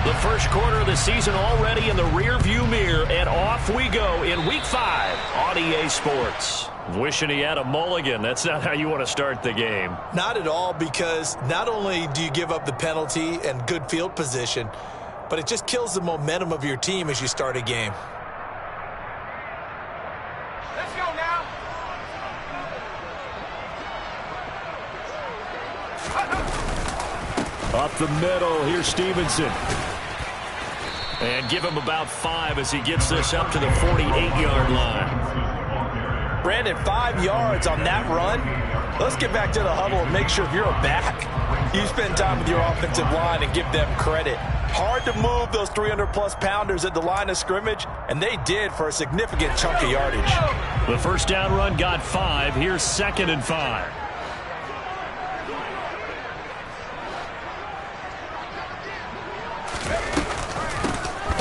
The first quarter of the season already in the rearview mirror, and off we go in Week 5 on EA Sports. Wishing he had a mulligan. That's not how you want to start the game. Not at all, because not only do you give up the penalty and good field position, but it just kills the momentum of your team as you start a game. Let's go now. Up the middle, here's Stevenson. And give him about 5 as he gets this up to the 48-yard line. Brandon, 5 yards on that run. Let's get back to the huddle and make sure if you're a back, you spend time with your offensive line and give them credit. Hard to move those 300-plus pounders at the line of scrimmage, and they did for a significant chunk of yardage. The first down run got 5. Here's 2nd and 5.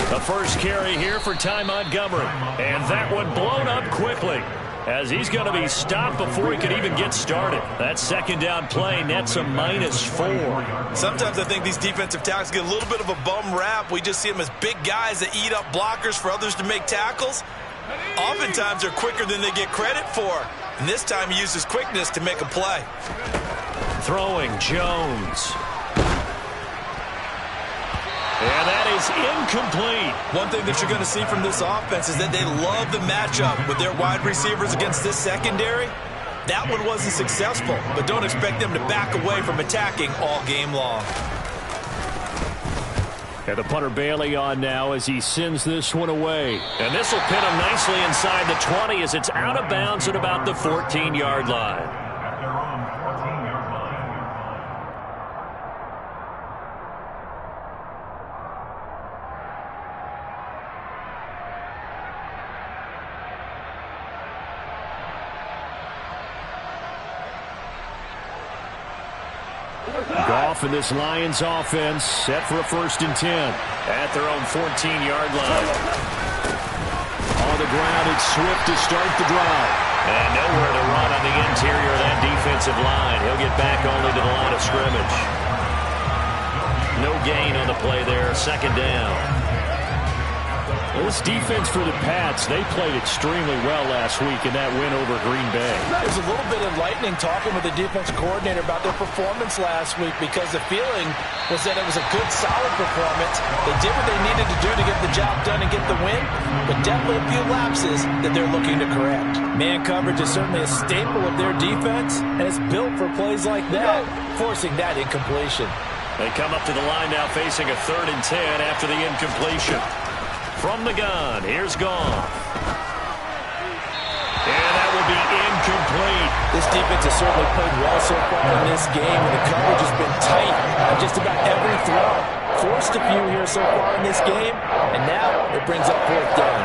The first carry here for Ty Montgomery. And that one blown up quickly, as he's going to be stopped before he could even get started. That second down play nets a -4. Sometimes I think these defensive tackles get a little bit of a bum rap. We just see them as big guys that eat up blockers for others to make tackles. Oftentimes they're quicker than they get credit for. And this time he uses quickness to make a play. Throwing Jones. And that is incomplete. One thing that you're going to see from this offense is that they love the matchup with their wide receivers against this secondary. That one wasn't successful, but don't expect them to back away from attacking all game long. And the punter Bailey on now as he sends this one away. And this will pin him nicely inside the 20 as it's out of bounds at about the 14-yard line. Goff and this Lions offense set for a 1st and 10 at their own 14-yard line. On the ground, it's Swift to start the drive. And nowhere to run on the interior of that defensive line. He'll get back only to the line of scrimmage. No gain on the play there, 2nd down. This defense for the Pats, they played extremely well last week in that win over Green Bay. There's a little bit enlightening talking with the defense coordinator about their performance last week, because the feeling was that it was a good, solid performance. They did what they needed to do to get the job done and get the win, but definitely a few lapses that they're looking to correct. Man coverage is certainly a staple of their defense, and it's built for plays like that, forcing that incompletion. They come up to the line now facing a 3rd and 10 after the incompletion. From the gun, here's Goff. And that will be incomplete. This defense has certainly played well so far in this game, and the coverage has been tight on just about every throw. Forced a few here so far in this game, and now it brings up 4th down.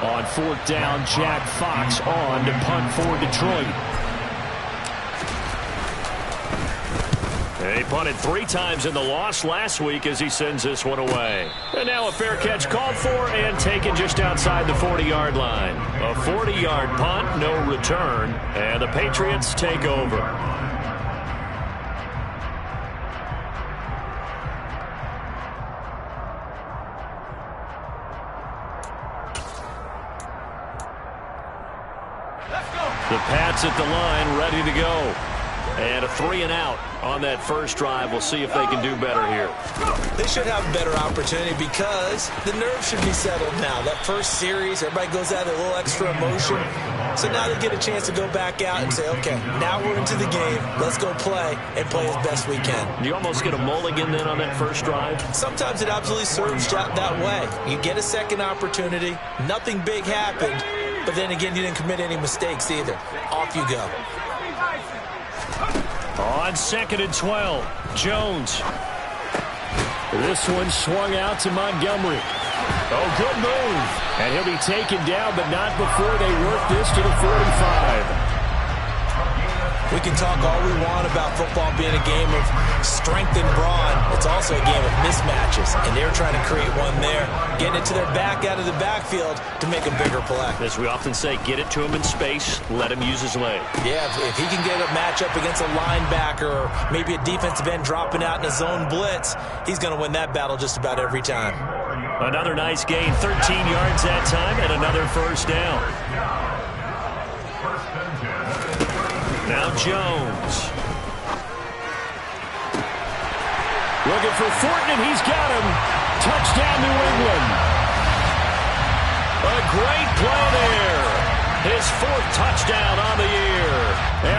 On 4th down, Jack Fox on to punt for Detroit. He punted 3 times in the loss last week as he sends this one away. And now a fair catch called for and taken just outside the 40-yard line. A 40-yard punt, no return, and the Patriots take over. The Pats at the line, ready to go. And a 3 and out on that first drive. We'll see if they can do better here. They should have a better opportunity because the nerves should be settled now. That first series, everybody goes out with a little extra emotion. So now they get a chance to go back out and say, okay, now we're into the game. Let's go play and play as best we can. You almost get a mulligan then on that first drive? Sometimes it absolutely serves that way. You get a second opportunity. Nothing big happened. But then again, you didn't commit any mistakes either. Off you go. On 2nd and 12, Jones. This one swung out to Montgomery. Oh, good move. And he'll be taken down, but not before they work this to the 45. We can talk all we want about football being a game of strength and brawn. It's also a game of mismatches, and they're trying to create one there, getting it to their back out of the backfield to make a bigger play. As we often say, get it to him in space, let him use his leg. Yeah, if he can get a matchup against a linebacker or maybe a defensive end dropping out in a zone blitz, he's going to win that battle just about every time. Another nice gain, 13 yards that time, and another first down. Now Jones. Looking for Thornton, and he's got him. Touchdown, New England. A great play there. His 4th touchdown on the year.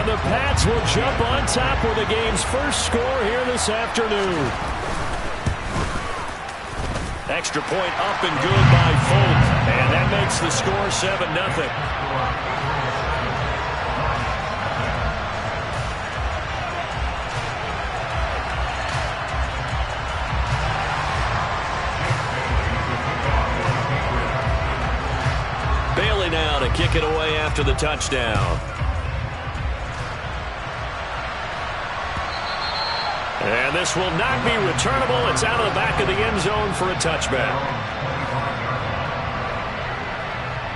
And the Pats will jump on top with the game's first score here this afternoon. Extra point up and good by Folk. And that makes the score 7-0. Bailey now to kick it away after the touchdown. And this will not be returnable. It's out of the back of the end zone for a touchback.